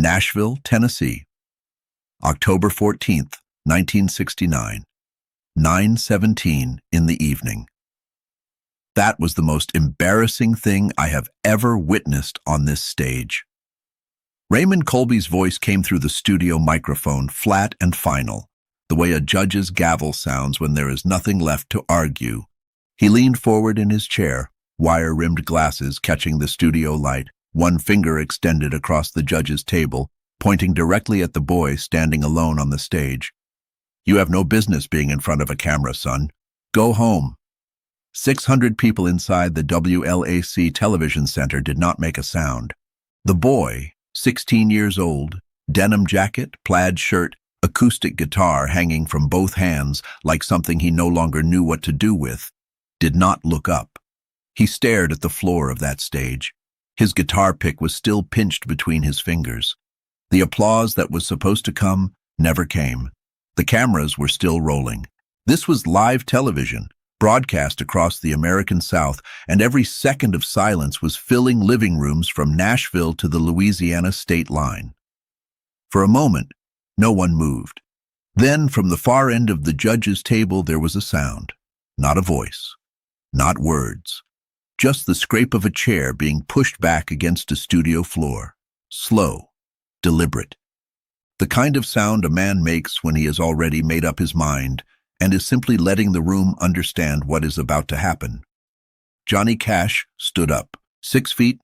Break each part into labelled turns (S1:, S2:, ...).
S1: Nashville, Tennessee, October 14th, 1969, 9:17 in the evening. That was the most embarrassing thing I have ever witnessed on this stage. Raymond Colby's voice came through the studio microphone, flat and final, the way a judge's gavel sounds when there is nothing left to argue. He leaned forward in his chair, wire-rimmed glasses catching the studio light, one finger extended across the judge's table, pointing directly at the boy standing alone on the stage. "You have no business being in front of a camera, son. Go home." 600 people inside the WLAC television center did not make a sound. The boy, 16 years old, denim jacket, plaid shirt, acoustic guitar hanging from both hands like something he no longer knew what to do with, did not look up. He stared at the floor of that stage. His guitar pick was still pinched between his fingers. The applause that was supposed to come never came. The cameras were still rolling. This was live television, broadcast across the American South, and every second of silence was filling living rooms from Nashville to the Louisiana state line. For a moment, no one moved. Then, from the far end of the judge's table, there was a sound. Not a voice. Not words. Just the scrape of a chair being pushed back against a studio floor. Slow. Deliberate. The kind of sound a man makes when he has already made up his mind and is simply letting the room understand what is about to happen. Johnny Cash stood up, 6 feet,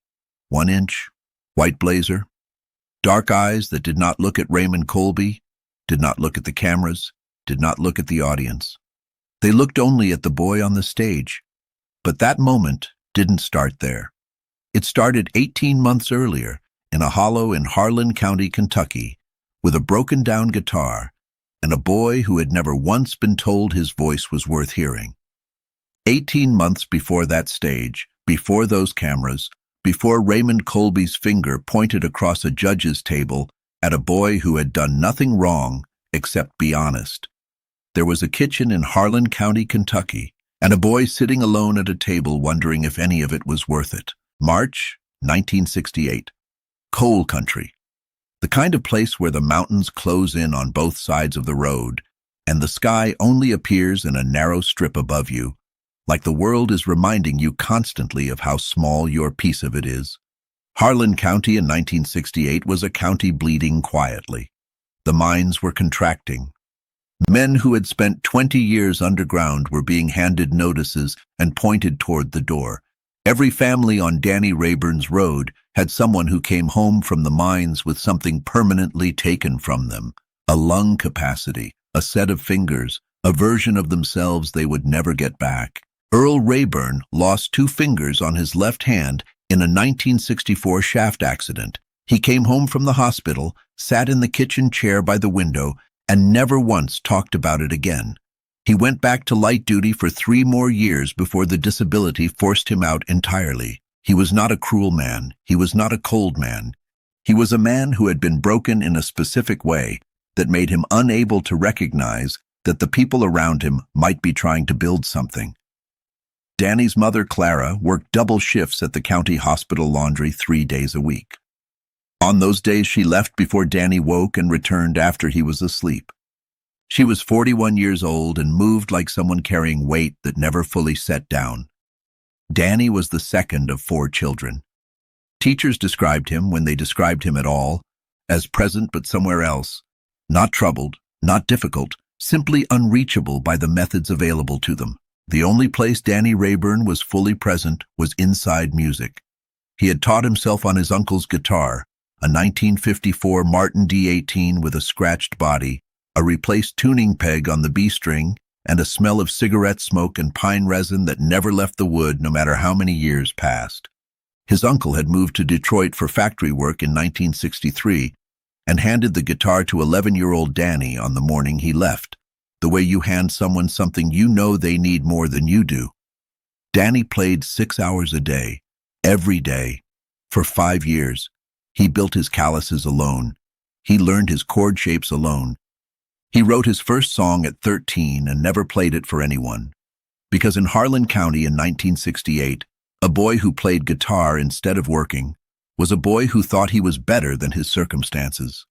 S1: 1 inch, white blazer, dark eyes that did not look at Raymond Colby, did not look at the cameras, did not look at the audience. They looked only at the boy on the stage. But that moment didn't start there. It started 18 months earlier in a hollow in Harlan County, Kentucky, with a broken-down guitar and a boy who had never once been told his voice was worth hearing. 18 months before that stage, before those cameras, before Raymond Colby's finger pointed across a judge's table at a boy who had done nothing wrong except be honest. There was a kitchen in Harlan County, Kentucky, and a boy sitting alone at a table wondering if any of it was worth it. March 1968. Coal country. The kind of place where the mountains close in on both sides of the road, and the sky only appears in a narrow strip above you, like the world is reminding you constantly of how small your piece of it is. Harlan County in 1968 was a county bleeding quietly. The mines were contracting. Men who had spent 20 years underground were being handed notices and pointed toward the door. Every family on Danny Rayburn's road had someone who came home from the mines with something permanently taken from them. A lung capacity, a set of fingers, a version of themselves they would never get back. Earl Rayburn lost 2 fingers on his left hand in a 1964 shaft accident. He came home from the hospital, sat in the kitchen chair by the window, and never once talked about it again. He went back to light duty for 3 more years before the disability forced him out entirely. He was not a cruel man. He was not a cold man. He was a man who had been broken in a specific way that made him unable to recognize that the people around him might be trying to build something. Danny's mother, Clara, worked double shifts at the county hospital laundry 3 days a week. On those days, she left before Danny woke and returned after he was asleep. She was 41 years old and moved like someone carrying weight that never fully set down. Danny was the second of 4 children. Teachers described him, when they described him at all, as present but somewhere else, not troubled, not difficult, simply unreachable by the methods available to them. The only place Danny Rayburn was fully present was inside music. He had taught himself on his uncle's guitar, a 1954 Martin D18 with a scratched body, a replaced tuning peg on the B string, and a smell of cigarette smoke and pine resin that never left the wood no matter how many years passed. His uncle had moved to Detroit for factory work in 1963 and handed the guitar to 11-year-old Danny on the morning he left, the way you hand someone something you know they need more than you do. Danny played 6 hours a day, every day, for 5 years. He built his calluses alone. He learned his chord shapes alone. He wrote his first song at 13 and never played it for anyone. Because in Harlan County in 1968, a boy who played guitar instead of working was a boy who thought he was better than his circumstances.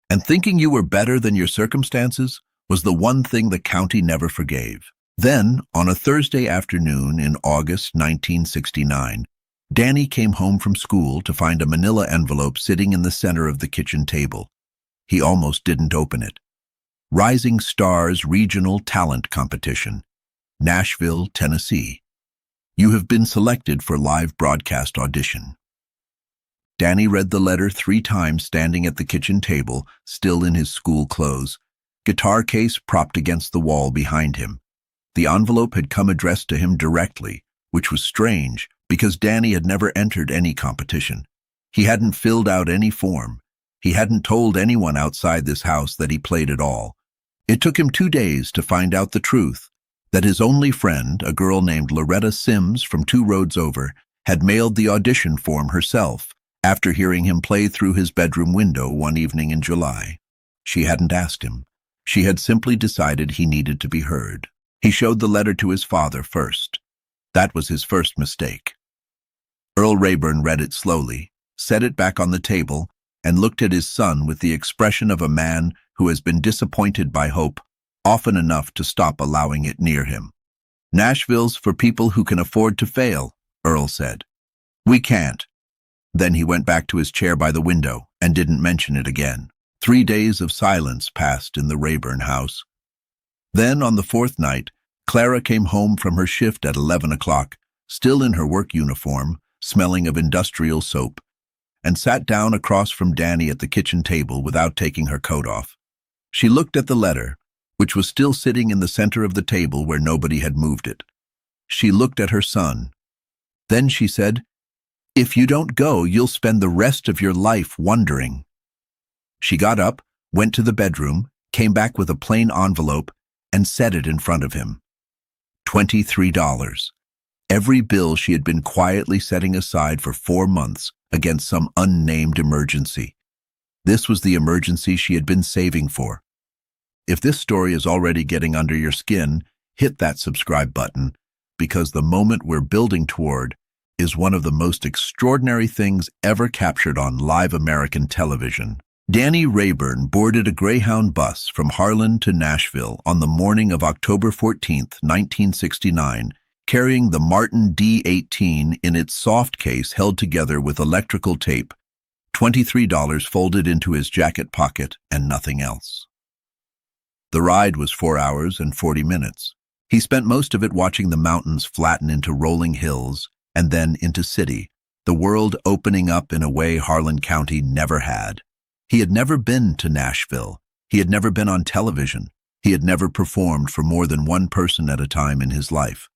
S1: And thinking you were better than your circumstances was the one thing the county never forgave. Then, on a Thursday afternoon in August 1969, Danny came home from school to find a manila envelope sitting in the center of the kitchen table. He almost didn't open it. Rising Stars Regional Talent Competition, Nashville, Tennessee. You have been selected for live broadcast audition. Danny read the letter 3 times standing at the kitchen table, still in his school clothes, guitar case propped against the wall behind him. The envelope had come addressed to him directly, which was strange because Danny had never entered any competition. He hadn't filled out any form. He hadn't told anyone outside this house that he played at all. It took him 2 days to find out the truth, that his only friend, a girl named Loretta Sims from 2 roads over, had mailed the audition form herself after hearing him play through his bedroom window one evening in July. She hadn't asked him. She had simply decided he needed to be heard. He showed the letter to his father first. That was his first mistake. Earl Rayburn read it slowly, set it back on the table, and looked at his son with the expression of a man who has been disappointed by hope often enough to stop allowing it near him. "Nashville's for people who can afford to fail," Earl said. "We can't." Then he went back to his chair by the window and didn't mention it again. 3 days of silence passed in the Rayburn house. Then, on the 4th night, Clara came home from her shift at 11 o'clock, still in her work uniform, smelling of industrial soap, and sat down across from Danny at the kitchen table without taking her coat off. She looked at the letter, which was still sitting in the center of the table where nobody had moved it. She looked at her son. Then she said, "If you don't go, you'll spend the rest of your life wondering." She got up, went to the bedroom, came back with a plain envelope, and set it in front of him. $23. Every bill she had been quietly setting aside for 4 months against some unnamed emergency. This was the emergency she had been saving for. If this story is already getting under your skin, hit that subscribe button, because the moment we're building toward is one of the most extraordinary things ever captured on live American television. Danny Rayburn boarded a Greyhound bus from Harlan to Nashville on the morning of October 14, 1969, carrying the Martin D18 in its soft case held together with electrical tape, $23 folded into his jacket pocket, and nothing else. The ride was 4 hours and 40 minutes. He spent most of it watching the mountains flatten into rolling hills and then into city, the world opening up in a way Harlan County never had. He had never been to Nashville. He had never been on television. He had never performed for more than one person at a time in his life.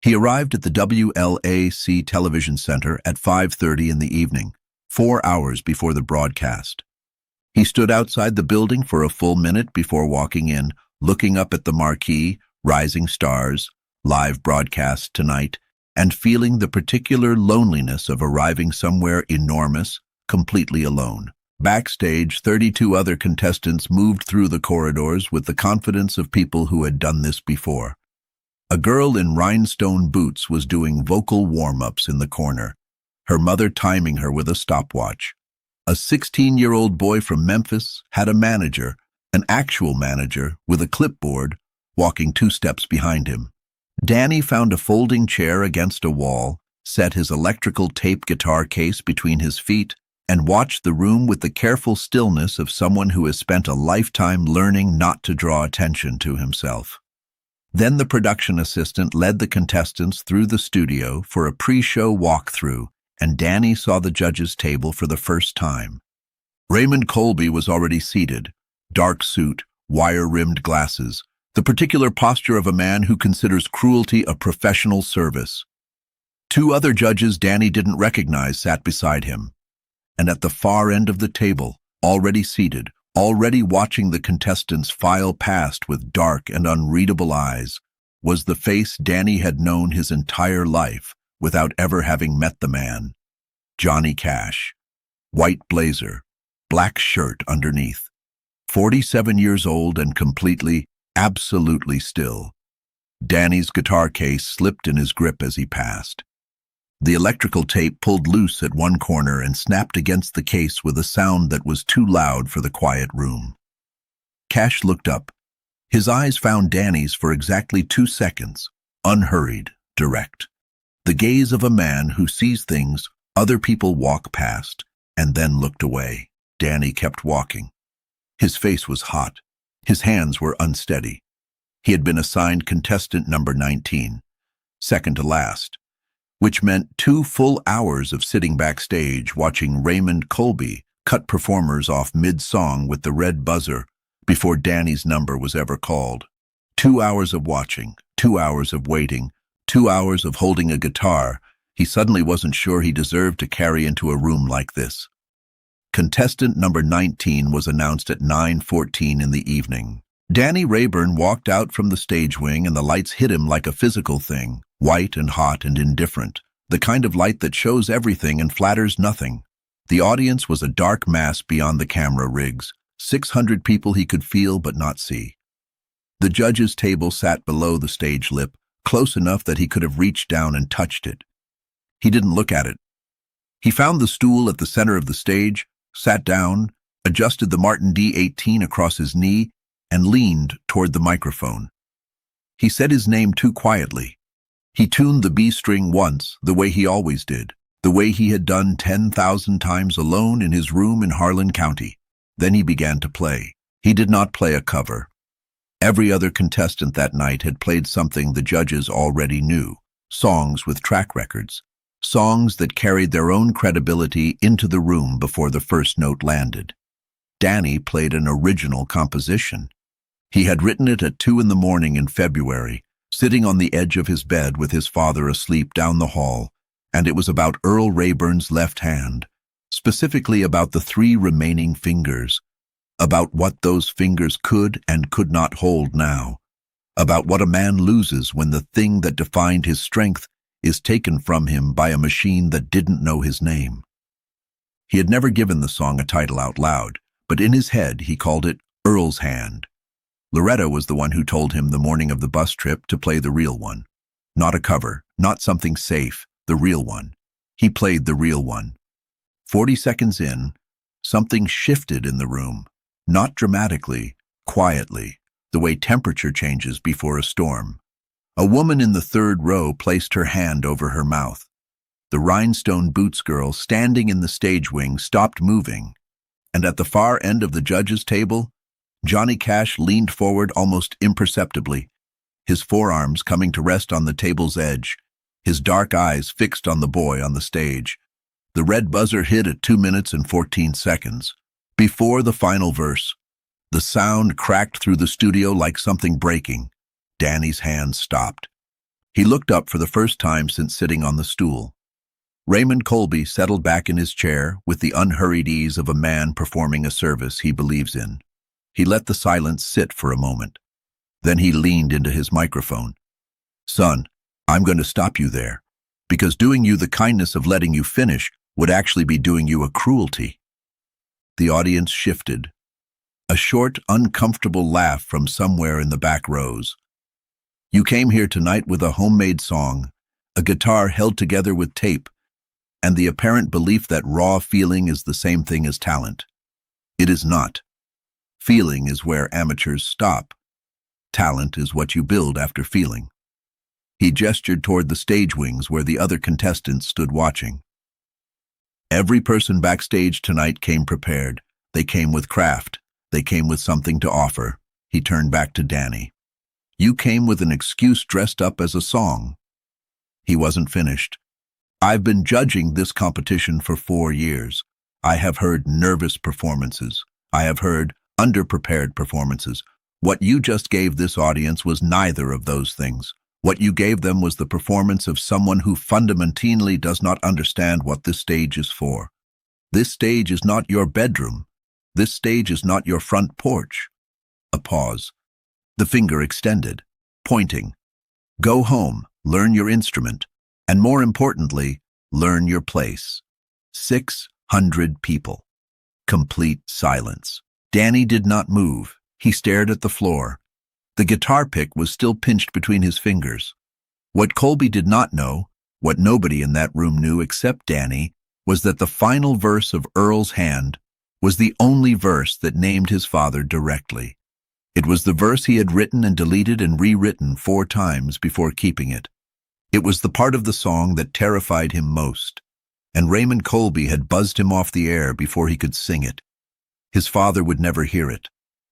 S1: He arrived at the WLAC Television Center at 5:30 in the evening, 4 hours before the broadcast. He stood outside the building for a full minute before walking in, looking up at the marquee, Rising Stars, live broadcast tonight, and feeling the particular loneliness of arriving somewhere enormous, completely alone. Backstage, 32 other contestants moved through the corridors with the confidence of people who had done this before. A girl in rhinestone boots was doing vocal warm-ups in the corner, her mother timing her with a stopwatch. A 16-year-old boy from Memphis had a manager, an actual manager, with a clipboard, walking 2 steps behind him. Danny found a folding chair against a wall, set his electrical tape guitar case between his feet, and watched the room with the careful stillness of someone who has spent a lifetime learning not to draw attention to himself. Then the production assistant led the contestants through the studio for a pre-show walkthrough, and Danny saw the judges' table for the first time. Raymond Colby was already seated, dark suit, wire-rimmed glasses, the particular posture of a man who considers cruelty a professional service. 2 other judges Danny didn't recognize sat beside him. And at the far end of the table, already seated, already watching the contestants file past with dark and unreadable eyes, was the face Danny had known his entire life without ever having met the man. Johnny Cash. White blazer, black shirt underneath. 47 years old and completely, absolutely still. Danny's guitar case slipped in his grip as he passed. The electrical tape pulled loose at one corner and snapped against the case with a sound that was too loud for the quiet room. Cash looked up. His eyes found Danny's for exactly 2 seconds, unhurried, direct. The gaze of a man who sees things other people walk past and then looked away. Danny kept walking. His face was hot. His hands were unsteady. He had been assigned contestant number 19, second to last, which meant 2 full hours of sitting backstage watching Raymond Colby cut performers off mid-song with the red buzzer before Danny's number was ever called. 2 hours of watching, 2 hours of waiting, 2 hours of holding a guitar he suddenly wasn't sure he deserved to carry into a room like this. Contestant number 19 was announced at 9:14 in the evening. Danny Rayburn walked out from the stage wing and the lights hit him like a physical thing, white and hot and indifferent, the kind of light that shows everything and flatters nothing. The audience was a dark mass beyond the camera rigs, 600 people he could feel but not see. The judge's table sat below the stage lip, close enough that he could have reached down and touched it. He didn't look at it. He found the stool at the center of the stage, sat down, adjusted the Martin D18 across his knee, and leaned toward the microphone. He said his name too quietly. He tuned the B string once, the way he always did, the way he had done 10,000 times alone in his room in Harlan County. Then he began to play. He did not play a cover. Every other contestant that night had played something the judges already knew, songs with track records, songs that carried their own credibility into the room before the first note landed. Danny played an original composition. He had written it at 2 a.m. in February, sitting on the edge of his bed with his father asleep down the hall, and it was about Earl Rayburn's left hand, specifically about the 3 remaining fingers, about what those fingers could and could not hold now, about what a man loses when the thing that defined his strength is taken from him by a machine that didn't know his name. He had never given the song a title out loud, but in his head he called it Earl's Hand. Loretta was the one who told him the morning of the bus trip to play the real one. Not a cover, not something safe, the real one. He played the real one. 40 seconds in, something shifted in the room, not dramatically, quietly, the way temperature changes before a storm. A woman in the 3rd row placed her hand over her mouth. The rhinestone boots girl standing in the stage wing stopped moving, and at the far end of the judges' table, Johnny Cash leaned forward almost imperceptibly, his forearms coming to rest on the table's edge, his dark eyes fixed on the boy on the stage. The red buzzer hit at 2 minutes and 14 seconds. Before the final verse, the sound cracked through the studio like something breaking. Danny's hands stopped. He looked up for the first time since sitting on the stool. Raymond Colby settled back in his chair with the unhurried ease of a man performing a service he believes in. He let the silence sit for a moment. Then he leaned into his microphone. "Son, I'm going to stop you there, because doing you the kindness of letting you finish would actually be doing you a cruelty." The audience shifted. A short, uncomfortable laugh from somewhere in the back rows. "You came here tonight with a homemade song, a guitar held together with tape, and the apparent belief that raw feeling is the same thing as talent. It is not. Feeling is where amateurs stop. Talent is what you build after feeling." He gestured toward the stage wings where the other contestants stood watching. "Every person backstage tonight came prepared. They came with craft. They came with something to offer." He turned back to Danny. "You came with an excuse dressed up as a song." He wasn't finished. "I've been judging this competition for 4 years. I have heard nervous performances. I have heard underprepared performances. What you just gave this audience was neither of those things. What you gave them was the performance of someone who fundamentally does not understand what this stage is for. This stage is not your bedroom. This stage is not your front porch." A pause. The finger extended, pointing. "Go home, learn your instrument, and more importantly, learn your place." 600 people. Complete silence. Danny did not move. He stared at the floor. The guitar pick was still pinched between his fingers. What Colby did not know What nobody in that room knew except Danny was that the final verse of Earl's Hand was the only verse that named his father directly. It was the verse he had written and deleted and rewritten 4 times before keeping it. It was the part of the song that terrified him most, and Raymond Colby had buzzed him off the air before he could sing it. His father would never hear it.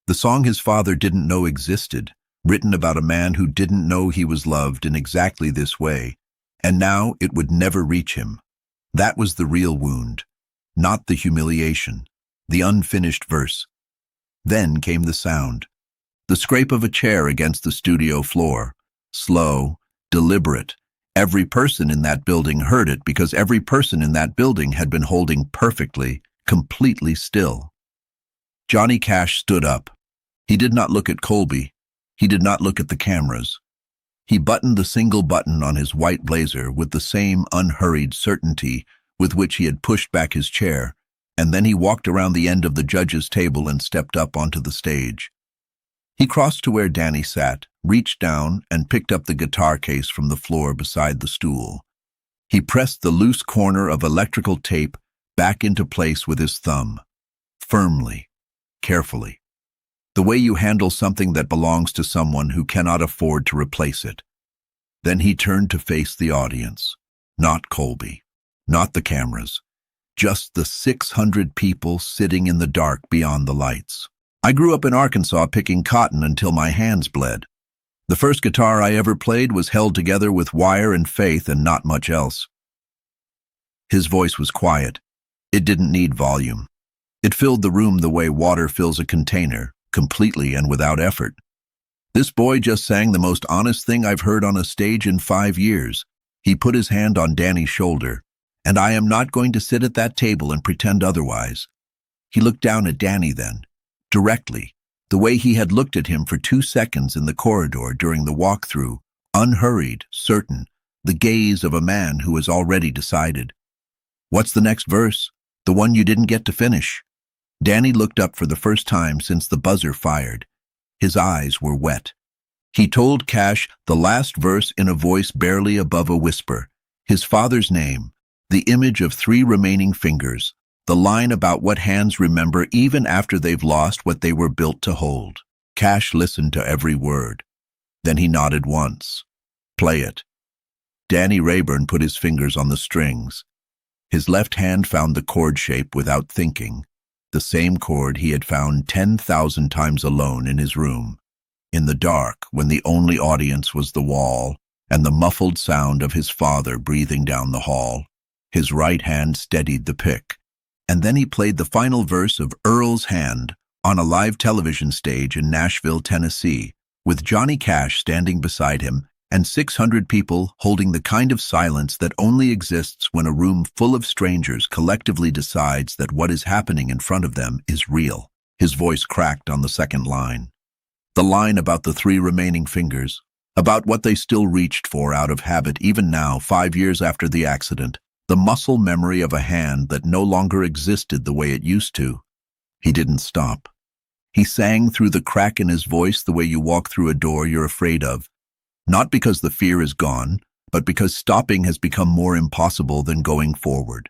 S1: The song his father didn't know existed, written about a man who didn't know he was loved in exactly this way, and now it would never reach him. That was the real wound, not the humiliation, the unfinished verse. Then came the sound. The scrape of a chair against the studio floor. Slow, deliberate. Every person in that building heard it because every person in that building had been holding perfectly, completely still. Johnny Cash stood up. He did not look at Colby. He did not look at the cameras. He buttoned the single button on his white blazer with the same unhurried certainty with which he had pushed back his chair, and then he walked around the end of the judges' table and stepped up onto the stage. He crossed to where Danny sat, reached down, and picked up the guitar case from the floor beside the stool. He pressed the loose corner of electrical tape back into place with his thumb. Firmly, carefully. The way you handle something that belongs to someone who cannot afford to replace it. Then he turned to face the audience. Not Colby, not the cameras, just the 600 people sitting in the dark beyond the lights. I grew up in Arkansas picking cotton until my hands bled. The first guitar I ever played was held together with wire and faith and not much else. His voice was quiet. It didn't need volume. It filled the room the way water fills a container, completely and without effort. This boy just sang the most honest thing I've heard on a stage in 5 years. He put his hand on Danny's shoulder, and I am not going to sit at that table and pretend otherwise. He looked down at Danny then, directly, the way he had looked at him for 2 seconds in the corridor during the walkthrough, unhurried, certain, the gaze of a man who has already decided. What's the next verse? The one you didn't get to finish. Danny looked up for the first time since the buzzer fired. His eyes were wet. He told Cash the last verse in a voice barely above a whisper. His father's name, the image of 3 remaining fingers, the line about what hands remember even after they've lost what they were built to hold. Cash listened to every word. Then he nodded once. Play it. Danny Rayburn put his fingers on the strings. His left hand found the chord shape without thinking, the same chord he had found 10,000 times alone in his room, in the dark when the only audience was the wall and the muffled sound of his father breathing down the hall. His right hand steadied the pick, and then he played the final verse of Earl's Hand on a live television stage in Nashville, Tennessee, with Johnny Cash standing beside him and 600 people holding the kind of silence that only exists when a room full of strangers collectively decides that what is happening in front of them is real. His voice cracked on the second line. The line about the 3 remaining fingers, about what they still reached for out of habit even now, 5 years after the accident, the muscle memory of a hand that no longer existed the way it used to. He didn't stop. He sang through the crack in his voice the way you walk through a door you're afraid of, not because the fear is gone, but because stopping has become more impossible than going forward.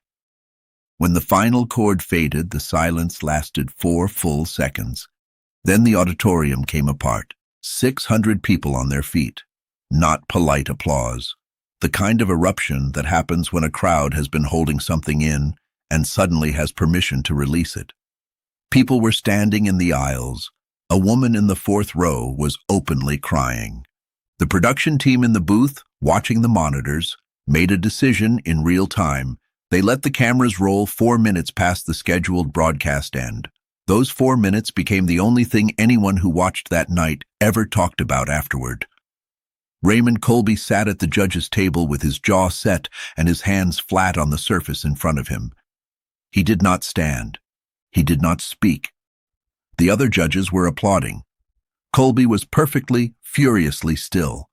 S1: When the final chord faded, the silence lasted 4 full seconds. Then the auditorium came apart, 600 people on their feet. Not polite applause. The kind of eruption that happens when a crowd has been holding something in and suddenly has permission to release it. People were standing in the aisles. A woman in the 4th row was openly crying. The production team in the booth, watching the monitors, made a decision in real time. They let the cameras roll 4 minutes past the scheduled broadcast end. Those 4 minutes became the only thing anyone who watched that night ever talked about afterward. Raymond Colby sat at the judge's table with his jaw set and his hands flat on the surface in front of him. He did not stand. He did not speak. The other judges were applauding. Colby was perfectly, furiously still.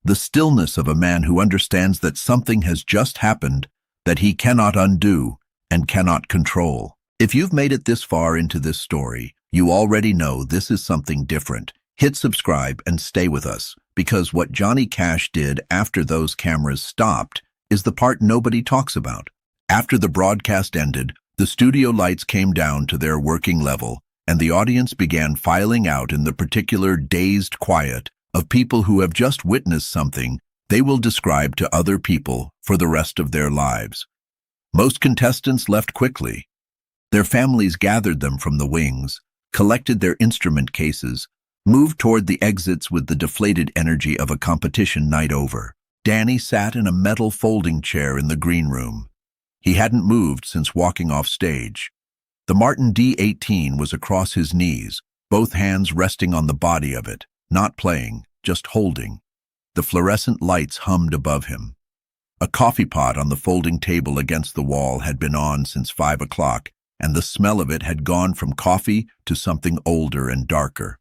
S1: The stillness of a man who understands that something has just happened that he cannot undo and cannot control. If you've made it this far into this story, you already know this is something different. Hit subscribe and stay with us, because what Johnny Cash did after those cameras stopped is the part nobody talks about. After the broadcast ended, the studio lights came down to their working level, and the audience began filing out in the particular dazed quiet of people who have just witnessed something they will describe to other people for the rest of their lives. Most contestants left quickly. Their families gathered them from the wings, collected their instrument cases, moved toward the exits with the deflated energy of a competition night over. Danny sat in a metal folding chair in the green room. He hadn't moved since walking off stage. The Martin D18 was across his knees, both hands resting on the body of it, not playing, just holding. The fluorescent lights hummed above him. A coffee pot on the folding table against the wall had been on since 5 o'clock, and the smell of it had gone from coffee to something older and darker.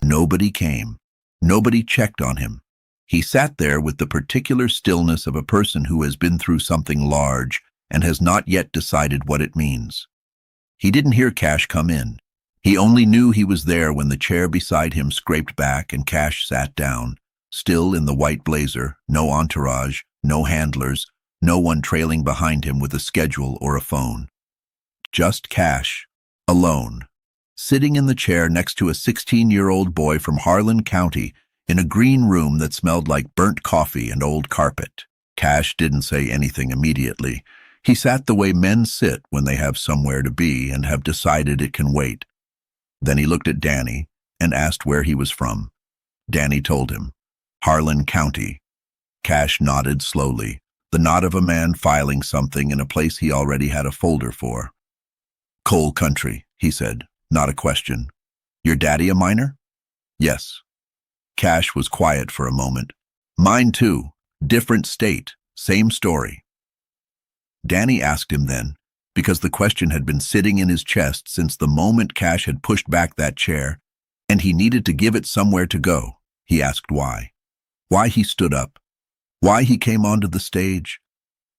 S1: Nobody came. Nobody checked on him. He sat there with the particular stillness of a person who has been through something large and has not yet decided what it means. He didn't hear Cash come in. He only knew he was there when the chair beside him scraped back and Cash sat down, still in the white blazer, no entourage, no handlers, no one trailing behind him with a schedule or a phone. Just Cash, alone, sitting in the chair next to a 16-year-old boy from Harlan County in a green room that smelled like burnt coffee and old carpet. Cash didn't say anything immediately. He sat the way men sit when they have somewhere to be and have decided it can wait. Then he looked at Danny and asked where he was from. Danny told him, Harlan County. Cash nodded slowly, the nod of a man filing something in a place he already had a folder for. Coal country, he said, not a question. Your daddy a miner? Yes. Cash was quiet for a moment. Mine too. Different state. Same story. Danny asked him then, because the question had been sitting in his chest since the moment Cash had pushed back that chair, and he needed to give it somewhere to go. He asked why. Why he stood up. Why he came onto the stage.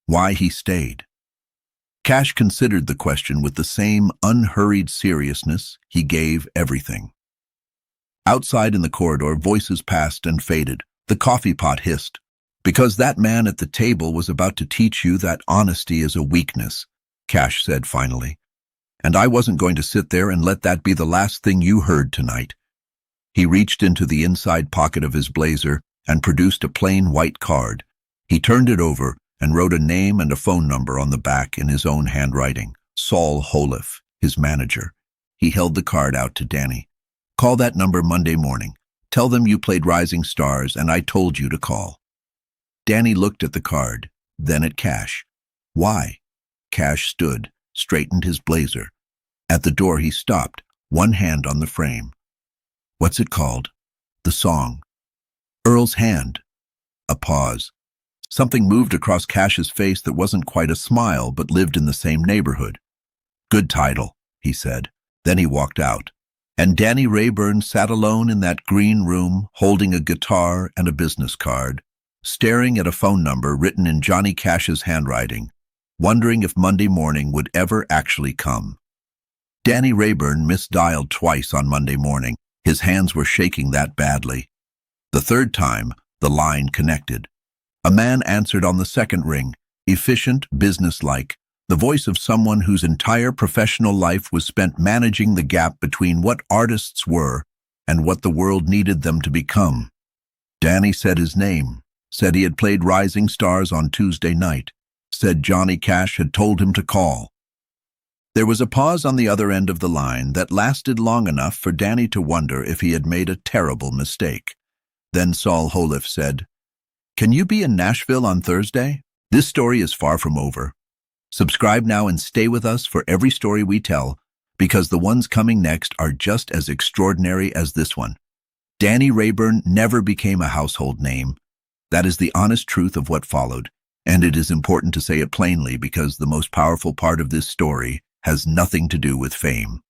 S1: Why he stayed. Cash considered the question with the same unhurried seriousness he gave everything. Outside in the corridor, voices passed and faded. The coffee pot hissed. Because that man at the table was about to teach you that honesty is a weakness, Cash said finally. And I wasn't going to sit there and let that be the last thing you heard tonight. He reached into the inside pocket of his blazer and produced a plain white card. He turned it over and wrote a name and a phone number on the back in his own handwriting. Saul Holiff, his manager. He held the card out to Danny. Call that number Monday morning. Tell them you played Rising Stars and I told you to call. Danny looked at the card, then at Cash. Why? Cash stood, straightened his blazer. At the door he stopped, one hand on the frame. What's it called? The song. Earl's Hand. A pause. Something moved across Cash's face that wasn't quite a smile but lived in the same neighborhood. Good title, he said. Then he walked out. And Danny Rayburn sat alone in that green room, holding a guitar and a business card, staring at a phone number written in Johnny Cash's handwriting, wondering if Monday morning would ever actually come. Danny Rayburn misdialed twice on Monday morning. His hands were shaking that badly. The third time, the line connected. A man answered on the second ring, efficient, businesslike, the voice of someone whose entire professional life was spent managing the gap between what artists were and what the world needed them to become. Danny said his name, said he had played Rising Stars on Tuesday night, said Johnny Cash had told him to call. There was a pause on the other end of the line that lasted long enough for Danny to wonder if he had made a terrible mistake. Then Saul Holiff said, Can you be in Nashville on Thursday? This story is far from over. Subscribe now and stay with us for every story we tell, because the ones coming next are just as extraordinary as this one. Danny Rayburn never became a household name. That is the honest truth of what followed, and it is important to say it plainly because the most powerful part of this story has nothing to do with fame.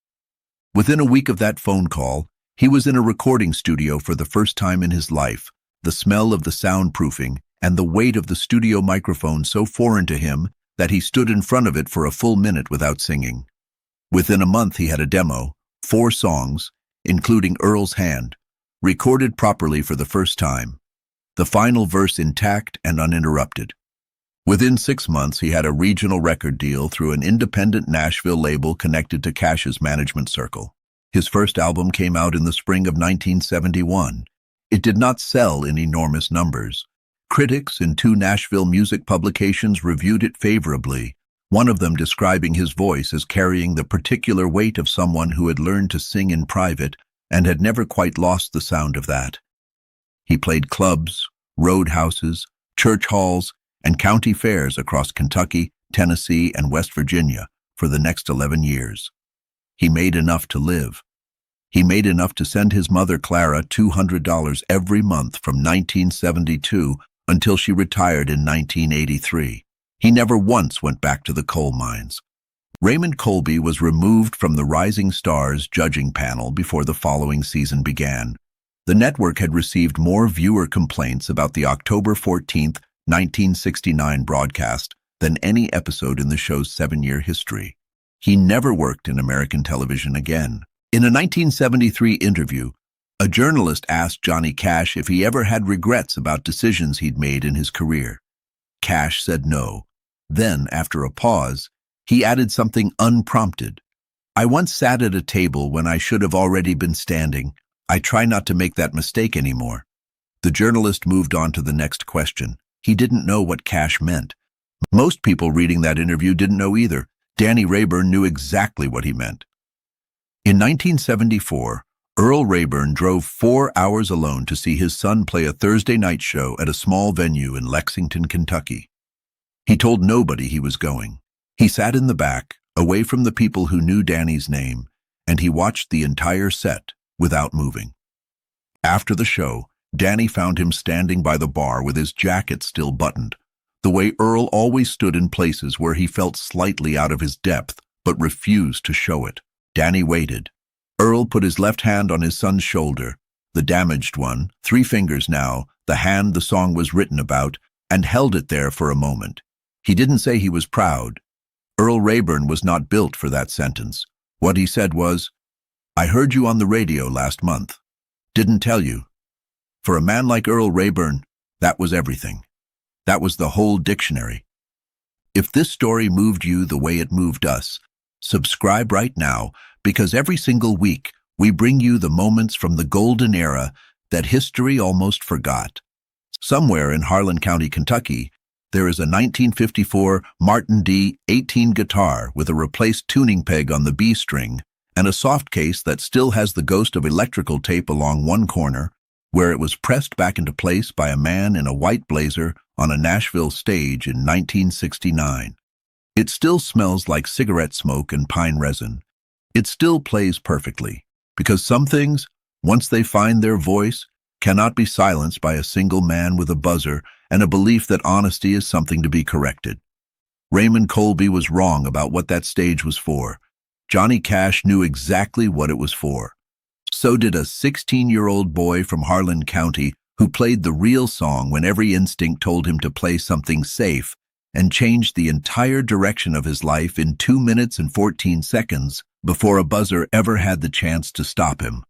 S1: Within a week of that phone call, he was in a recording studio for the first time in his life, the smell of the soundproofing and the weight of the studio microphone so foreign to him that he stood in front of it for a full minute without singing. Within a month he had a demo, 4 songs, including Earl's Hand, recorded properly for the first time, the final verse intact and uninterrupted. Within 6 months, he had a regional record deal through an independent Nashville label connected to Cash's management circle. His first album came out in the spring of 1971. It did not sell in enormous numbers. Critics in 2 Nashville music publications reviewed it favorably, one of them describing his voice as carrying the particular weight of someone who had learned to sing in private and had never quite lost the sound of that. He played clubs, roadhouses, church halls, and county fairs across Kentucky, Tennessee, and West Virginia for the next 11 years. He made enough to live. He made enough to send his mother Clara $200 every month from 1972 until she retired in 1983. He never once went back to the coal mines. Raymond Colby was removed from the Rising Stars judging panel before the following season began. The network had received more viewer complaints about the October 14th, 1969 broadcast than any episode in the show's 7-year history. He never worked in American television again. In a 1973 interview, a journalist asked Johnny Cash if he ever had regrets about decisions he'd made in his career. Cash said no. Then, after a pause, he added something unprompted. "I once sat at a table when I should have already been standing. I try not to make that mistake anymore." The journalist moved on to the next question. He didn't know what Cash meant. Most people reading that interview didn't know either. Danny Rayburn knew exactly what he meant. In 1974, Earl Rayburn drove 4 hours alone to see his son play a Thursday night show at a small venue in Lexington, Kentucky. He told nobody he was going. He sat in the back, away from the people who knew Danny's name, and he watched the entire set without moving. After the show, Danny found him standing by the bar with his jacket still buttoned, the way Earl always stood in places where he felt slightly out of his depth but refused to show it. Danny waited. Earl put his left hand on his son's shoulder, the damaged one, 3 fingers now, the hand the song was written about, and held it there for a moment. He didn't say he was proud. Earl Rayburn was not built for that sentence. What he said was, "I heard you on the radio last month. Didn't tell you." For a man like Earl Rayburn, that was everything. That was the whole dictionary. If this story moved you the way it moved us, subscribe right now, because every single week we bring you the moments from the golden era that history almost forgot. Somewhere in Harlan County, Kentucky, there is a 1954 Martin D 18 guitar with a replaced tuning peg on the B string and a soft case that still has the ghost of electrical tape along one corner, where it was pressed back into place by a man in a white blazer on a Nashville stage in 1969. It still smells like cigarette smoke and pine resin. It still plays perfectly, because some things, once they find their voice, cannot be silenced by a single man with a buzzer and a belief that honesty is something to be corrected. Raymond Colby was wrong about what that stage was for. Johnny Cash knew exactly what it was for. So did a 16-year-old boy from Harlan County who played the real song when every instinct told him to play something safe and changed the entire direction of his life in 2 minutes and 14 seconds before a buzzer ever had the chance to stop him.